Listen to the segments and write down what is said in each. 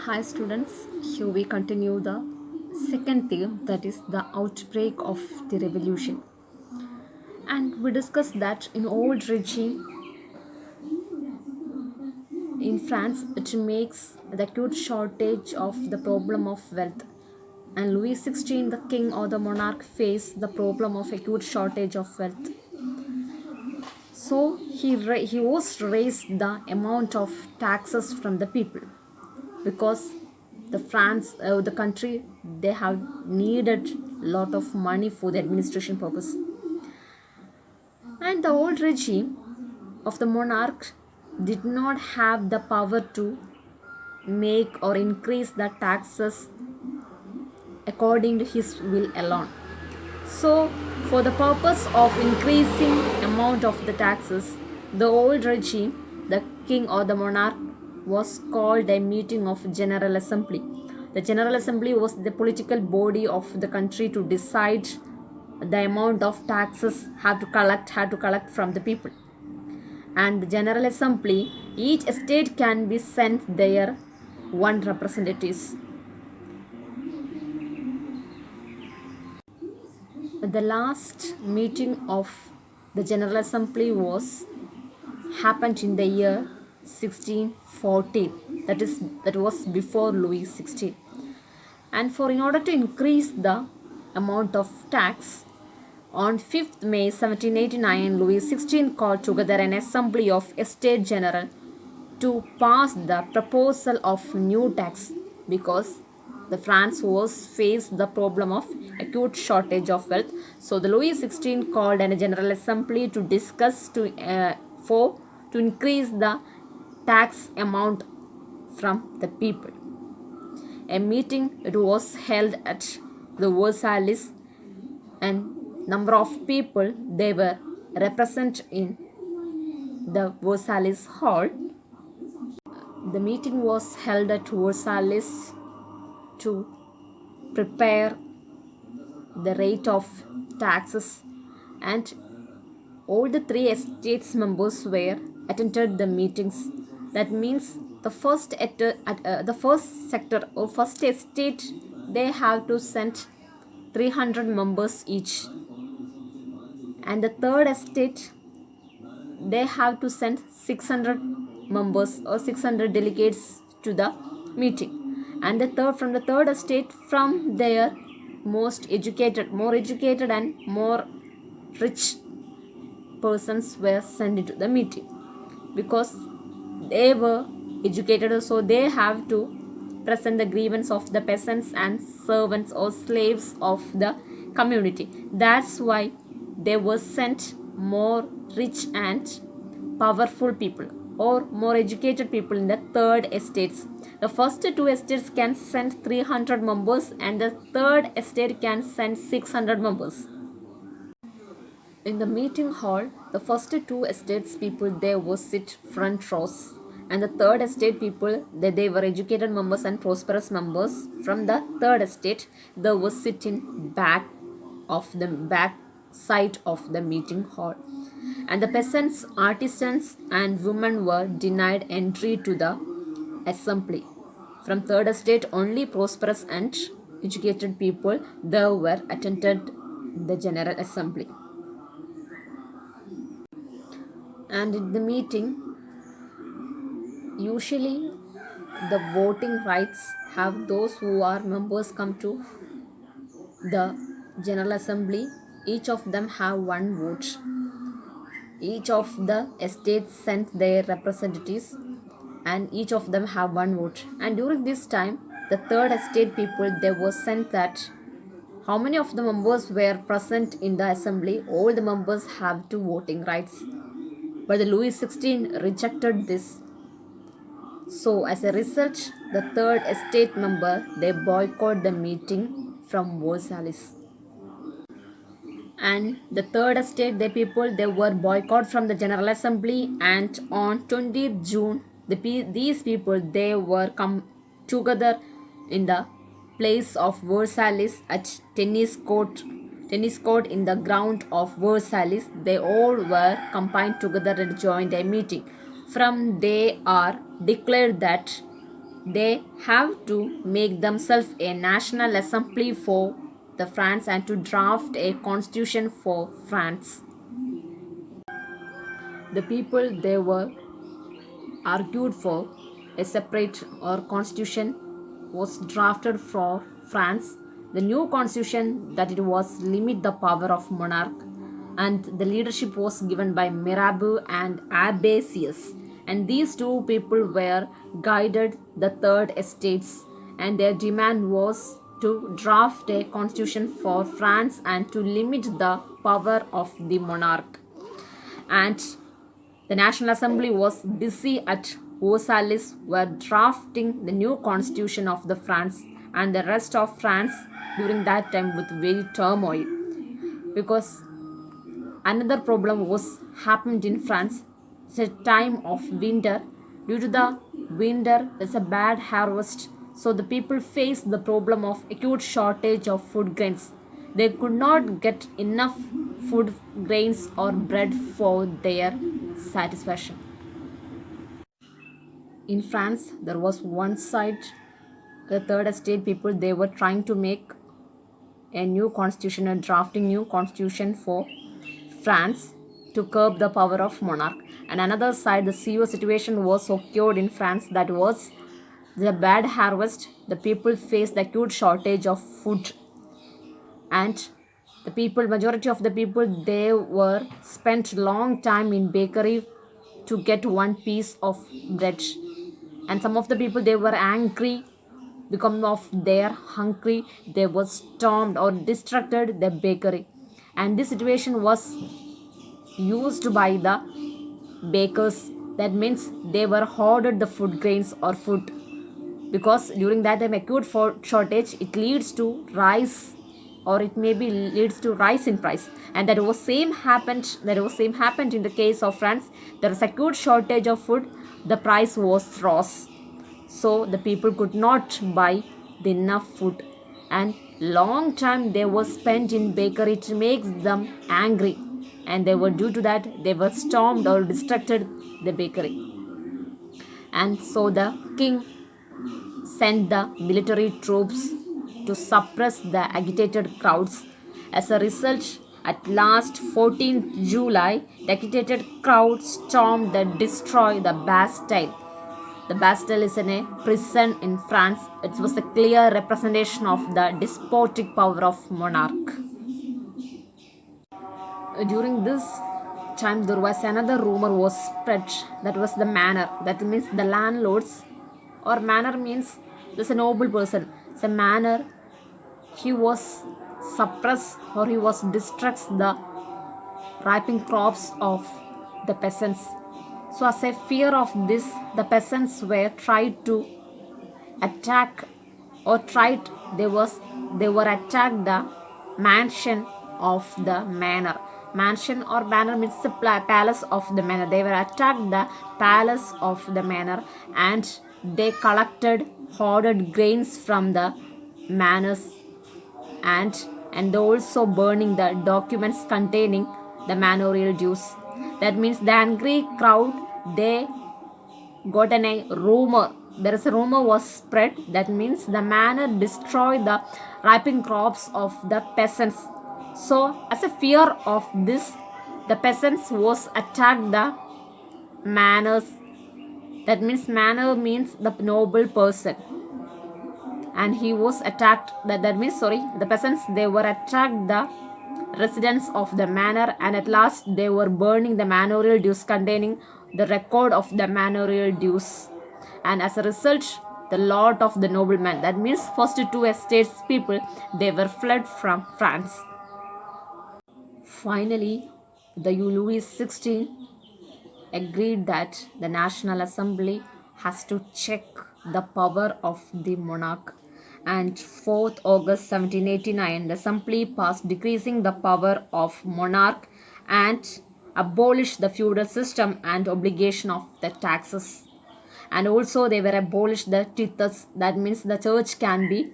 Hi students, here we continue the second theme, that is the outbreak of the revolution. And we discussed that in old regime in France it makes the acute shortage of the problem of wealth. And Louis XVI, the king or the monarch, faced the problem of acute shortage of wealth. So he was raised the amount of taxes from the people because the country, they have needed lot of money for the administration purpose. And the old regime of the monarch did not have the power to make or increase the taxes according to his will alone. So for the purpose of increasing amount of the taxes, the old regime, the king or the monarch, was called a meeting of General Assembly. The General Assembly was the political body of the country to decide the amount of taxes had to collect from the people. And the General Assembly, each state can be sent their one representatives. The last meeting of the General Assembly was happened in the year 1614. That was before Louis XVI. And for in order to increase the amount of tax, on 5th May 1789, Louis XVI called together an assembly of Estates General to pass the proposal of new tax because the France was faced the problem of acute shortage of wealth. So the Louis XVI called a general assembly to discuss to increase the tax amount from the people. A meeting it was held at the Versailles, and number of people they were represented in the Versailles hall. The meeting was held at Versailles to prepare the rate of taxes, and all the three estates members were attended the meetings. That means the first sector or first estate, they have to send 300 members each, and the third estate they have to send 600 members or 600 delegates to the meeting. And from the third estate, from their more educated and more rich persons were sent into the meeting because they were educated, so they have to present the grievance of the peasants and servants or slaves of the community. That's why they were sent more rich and powerful people or more educated people in the third estates. The first two estates can send 300 members and the third estate can send 600 members. In the meeting hall, the first two estates people, they were sit front rows, and the third estate people, they were educated members and prosperous members from the third estate, they were sit in back side of the meeting hall. And the peasants, artisans and women were denied entry to the assembly. From third estate, only prosperous and educated people they were attended the general assembly. And in the meeting, usually the voting rights have those who are members come to the general assembly. Each of them have one vote. Each of the estates sent their representatives, and each of them have one vote. And during this time, the third estate people, they were sent that how many of the members were present in the assembly, all the members have two voting rights. But the Louis XVI rejected this. So as a result, the third estate member, they boycott the meeting from Versailles. And the third estate, the people, they were boycott from the General Assembly, and on 20th June, these people, they were come together in the place of Versailles at tennis court in the ground of Versailles. They all were combined together and joined a meeting. From they are declared that they have to make themselves a national assembly for the France and to draft a constitution for France. The people they were argued for a separate or constitution was drafted for France. The new constitution that it was limit the power of monarch, and the leadership was given by Mirabeau and Abbasius. And these two people were guided the third estates, and their demand was to draft a constitution for France and to limit the power of the monarch. And the National Assembly was busy at Versailles were drafting the new constitution of the France, and the rest of France during that time with very turmoil, because another problem was happened in France. It's a time of winter. Due to the winter, there's a bad harvest, so the people faced the problem of acute shortage of food grains. They could not get enough food grains or bread for their satisfaction. In France, there was one side, the third estate people, they were trying to make a new constitution, a drafting new constitution for France to curb the power of monarch. And another side, the severe situation was occurred in France, that was the bad harvest. The people faced the acute shortage of food, and the people, majority of the people, they were spent long time in bakery to get one piece of bread. And some of the people, they were angry because of their hungry, they were stormed or distracted the bakery. And this situation was used by the bakers. That means they were hoarded the food grains or food, because during that time acute shortage, it leads to rise, or it maybe leads to rise in price. And that was same happened in the case of France. There was acute shortage of food, the price was rose, so the people could not buy the enough food, and long time they were spent in bakery. It makes them angry, and they were, due to that, they were stormed or distracted the bakery. And so the king sent the military troops to suppress the agitated crowds. As a result, at last 14th July, the agitated crowd stormed and destroyed the Bastille. The Bastille is in a prison in France. It was a clear representation of the despotic power of monarch. During this time, there was another rumor was spread, that was the manor. That means the landlords, or manor means there's a noble person. It's a manor. He was suppressed, or he was distracts the ripening crops of the peasants. So as a fear of this, the peasants were tried to attack, or they were attacked the mansion of the manor. Mansion or manor means the palace of the manor. They were attacked the palace of the manor, and they collected hoarded grains from the manors, and also burning the documents containing the manorial dues. That means the angry crowd, they got a rumor. There is a rumor was spread. That means the manor destroyed the ripening crops of the peasants. So as a fear of this, the peasants was attacked the manors. That means manor means the noble person, and he was attacked. That means the peasants, they were attacked the residents of the manor, and at last they were burning the manorial dues containing the record of the manorial dues. And as a result, the lot of the noblemen, that means first two estates people, they were fled from France. Finally, the Louis XVI agreed that the National Assembly has to check the power of the monarch. And 4th August 1789, the Assembly passed decreasing the power of monarch and abolished the feudal system and obligation of the taxes. And also they were abolished the tithes. That means the church can be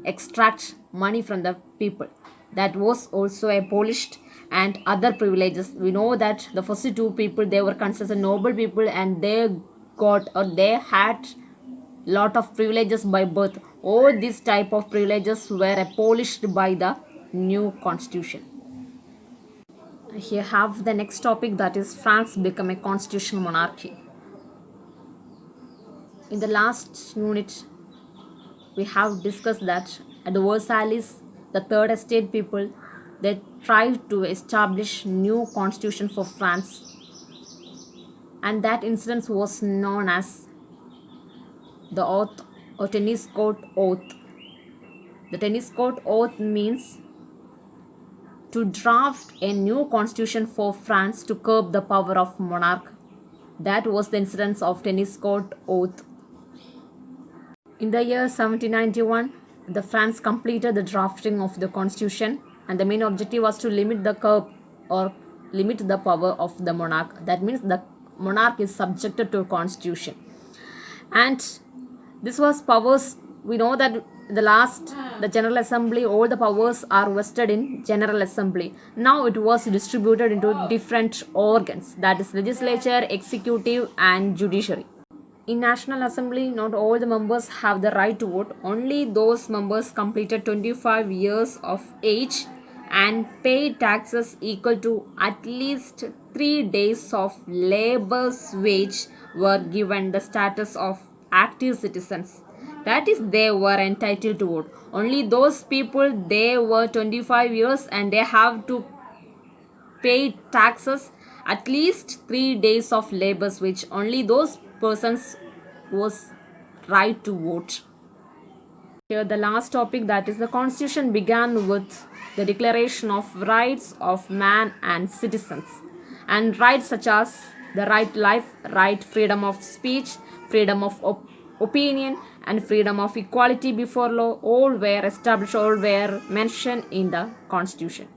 extract money from the people. That was also abolished, and other privileges. We know that the first two people, they were considered noble people, and they got, or they had lot of privileges by birth. All these type of privileges were abolished by the new constitution. Here have the next topic, that is France become a constitutional monarchy. In the last unit, we have discussed that at the Versailles, the Third Estate people, they tried to establish new constitution for France, and that incident was known as the oath or tennis court oath. The tennis court oath means to draft a new constitution for France to curb the power of monarch. That was the incidence of tennis court oath. In the year 1791, the France completed the drafting of the constitution, and the main objective was to limit the curb or limit the power of the monarch. That means the monarch is subjected to a constitution. And this was powers, we know that the General Assembly, all the powers are vested in General Assembly. Now it was distributed into different organs, that is legislature, executive and judiciary. In National Assembly, not all the members have the right to vote. Only those members completed 25 years of age and paid taxes equal to at least 3 days of labor's wage were given the status of active citizens. That is, they were entitled to vote. Only those people, they were 25 years and they have to pay taxes at least 3 days of labor's wage. Only those persons was right to vote. Here the last topic, that is the constitution began with the declaration of rights of man and citizens, and rights such as the right to life, right freedom of speech, freedom of opinion and freedom of equality before law, all were established, all were mentioned in the constitution.